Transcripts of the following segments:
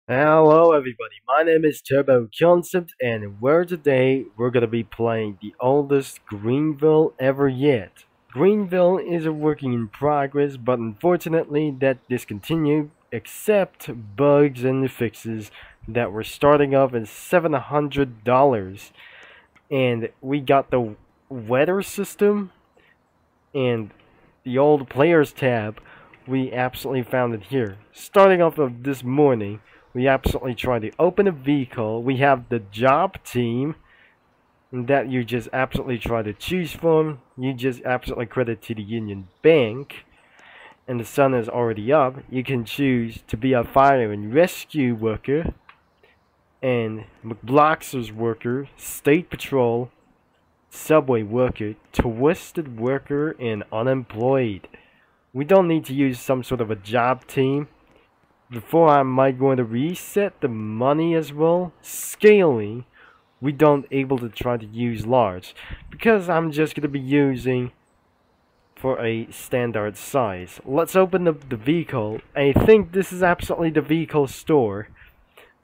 Hello everybody, my name is Turbo Concept and we're gonna be playing the oldest Greenville ever yet. Greenville is a working in progress, but unfortunately that discontinued except bugs and fixes that were starting off at $700. And we got the weather system and the old players tab. We absolutely found it here. Starting off of this morning, we absolutely try to open a vehicle. We have the job team that you just absolutely try to choose from. You just absolutely credit to the Union Bank. And the sun is already up. You can choose to be a fire and rescue worker, and McBloxer's worker, state patrol, subway worker, twisted worker, and unemployed. We don't need to use some sort of a job team. Before I might going to reset the money as well. Scaling, we don't able to try to use large because I'm just going to be using for a standard size. Let's open up the vehicle. I think this is absolutely the vehicle store.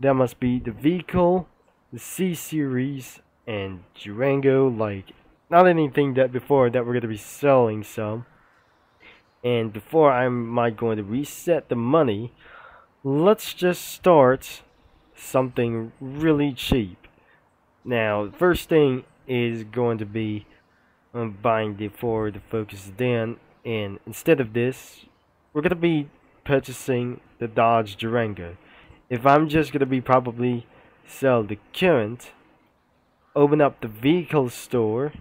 That must be the vehicle, the C series, and Durango. Like not anything that before that we're going to be selling some. And before I might going to reset the money, let's just start something really cheap. Now, the first thing is going to be buying the Ford Focus sedan, and instead of this, we're going to be purchasing the Dodge Durango. If I'm just going to be probably sell the current, open up the vehicle store,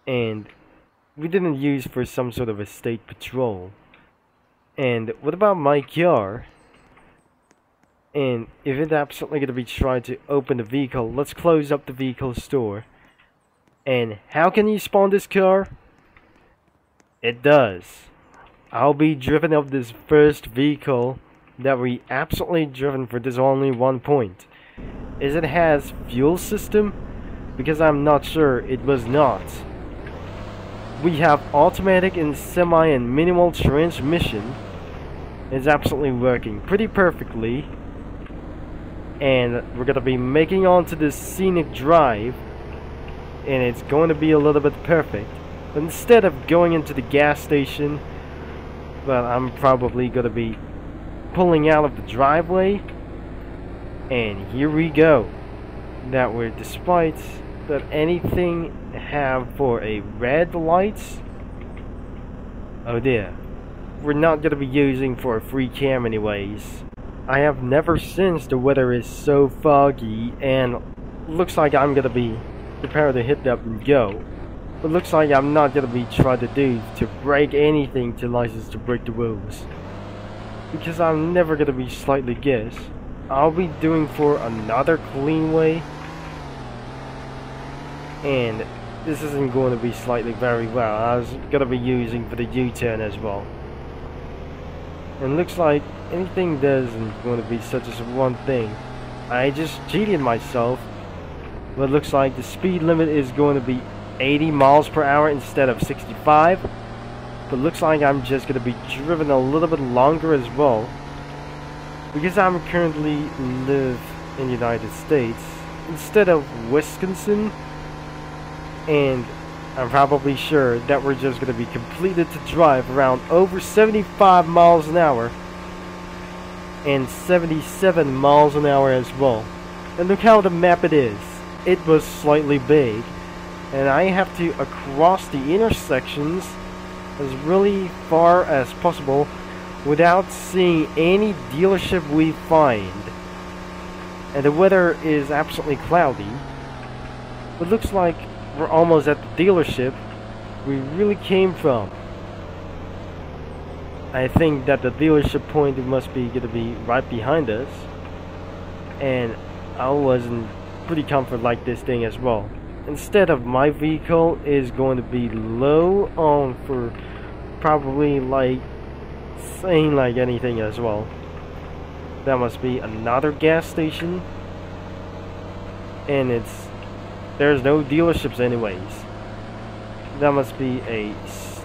and we didn't use for some sort of a state patrol. And what about my car? And if it's absolutely going to be trying to open the vehicle, let's close up the vehicle store. And how can you spawn this car? It does. I'll be driven of this first vehicle that we absolutely driven for this only one point. Is it has fuel system? Because I'm not sure it was not. We have automatic and semi and minimal transmission. It's absolutely working pretty perfectly. And we're going to be making onto this scenic drive, and it's going to be a little bit perfect. But instead of going into the gas station, well, I'm probably going to be pulling out of the driveway, and here we go. That we're, despite that anything have for a red lights, oh dear, we're not going to be using for a free cam anyways. I have never since the weather is so foggy, and looks like I'm gonna be prepared to hit up and go. But looks like I'm not gonna be trying to do to break anything to license to break the rules. Because I'm never gonna be slightly guess. I'll be doing for another clean way. And this isn't going to be slightly very well. I was gonna be using for the U-turn as well. And looks like anything doesn't going to be such as one thing. I just cheated myself. But looks like the speed limit is going to be 80 miles per hour instead of 65. But looks like I'm just going to be driven a little bit longer as well. Because I'm currently live in the United States instead of Wisconsin. And I'm probably sure that we're just going to be completed to drive around over 75 miles an hour and 77 miles an hour as well. And look how the map it is. It was slightly big, and I have to across the intersections as really far as possible without seeing any dealership we find. And the weather is absolutely cloudy. It looks like we're almost at the dealership we really came from. I think that the dealership point must be going to be right behind us. And I was in pretty comfort like this thing as well. Instead of my vehicle is going to be low on for probably like saying like anything as well. That must be another gas station. And there's no dealerships anyways. That must be a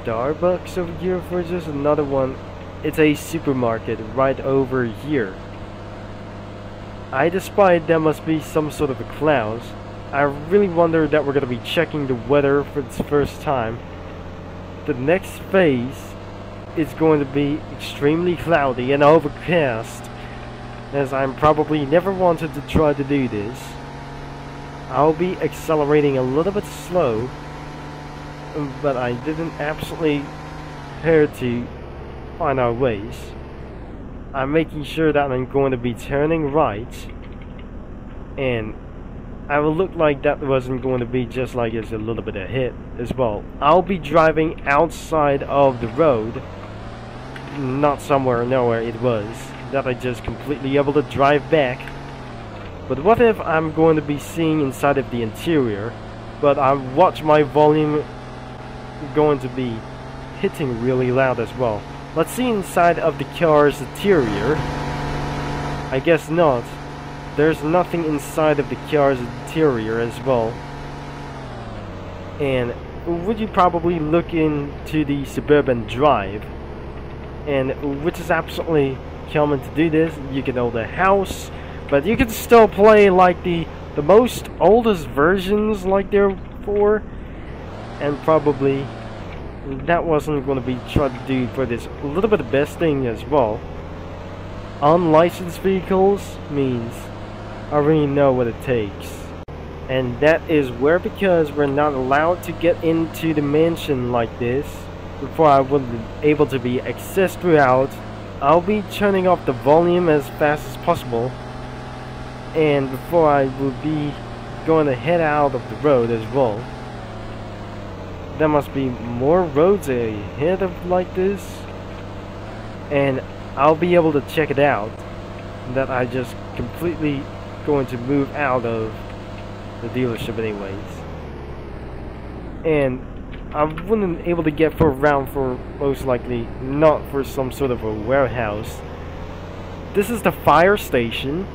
Starbucks over here for just another one. It's a supermarket right over here. I despite there must be some sort of a clouds. I really wonder that we're gonna be checking the weather for the first time. The next phase is going to be extremely cloudy and overcast, as I'm probably never wanted to try to do this. I'll be accelerating a little bit slow, but I didn't absolutely care to find our ways. I'm making sure that I'm going to be turning right, and I will look like that wasn't going to be just like it's a little bit ahead as well. I'll be driving outside of the road, not somewhere nowhere it was, that I just completely able to drive back. But what if I'm going to be seeing inside of the interior, but I watch my volume going to be hitting really loud as well. Let's see inside of the car's interior. I guess not. There's nothing inside of the car's interior as well. And would you probably look into the suburban drive, and which is absolutely common to do this. You can own a house, but you can still play like the most oldest versions like there for, and probably that wasn't going to be tried to do for this a little bit of best thing as well. Unlicensed vehicles means I already know what it takes, and that is where, because we're not allowed to get into the mansion like this before I would be able to be accessed throughout, I'll be turning off the volume as fast as possible, and before I will be going to head out of the road as well. There must be more roads ahead of like this, and I'll be able to check it out that I just completely going to move out of the dealership anyways. And I wouldn't able to get for around for most likely not for some sort of a warehouse. This is the fire station,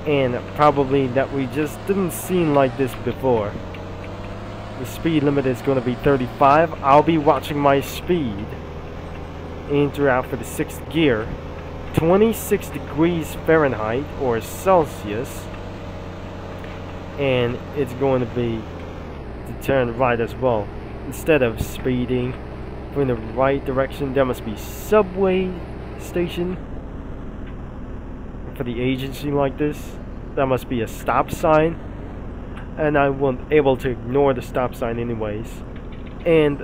and probably that we just didn't seen like this before. The speed limit is going to be 35. I'll be watching my speed in throughout for the 6th gear. 26 degrees Fahrenheit or Celsius, and it's going to be to turn right as well. Instead of speeding in the right direction, there must be subway station for the agency like this. There must be a stop sign, and I wasn't able to ignore the stop sign anyways. And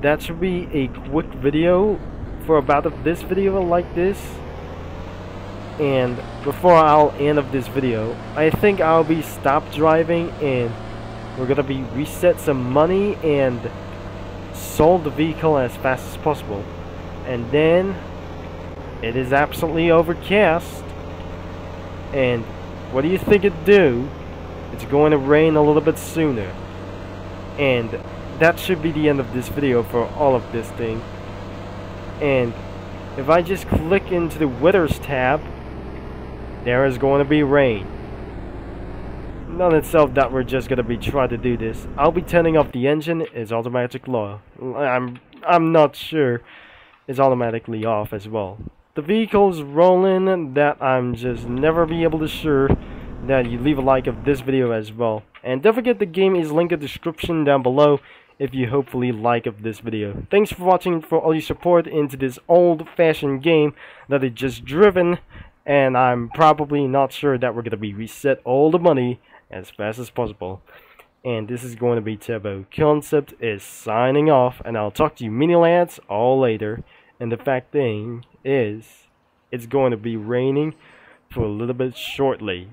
that should be a quick video for about this video like this. And before I'll end of this video, I think I'll be stop driving, and we're gonna be reset some money and sold the vehicle as fast as possible. And then it is absolutely overcast, and what do you think it do? It's going to rain a little bit sooner, and that should be the end of this video for all of this thing. And if I just click into the weathers tab, there is going to be rain. Not itself that we're just going to be trying to do this. I'll be turning off the engine. It's automatic low. I'm not sure it's automatically off as well. The vehicle's rolling, that I'm just never be able to sure that you leave a like of this video as well. And don't forget the game is linked in the description down below if you hopefully like of this video. Thanks for watching, for all your support into this old-fashioned game that is just driven, and I'm probably not sure that we're going to be reset all the money as fast as possible. And this is going to be Turbo Concept is signing off, and I'll talk to you mini lads all later. And the fact thing is, it's going to be raining for a little bit shortly.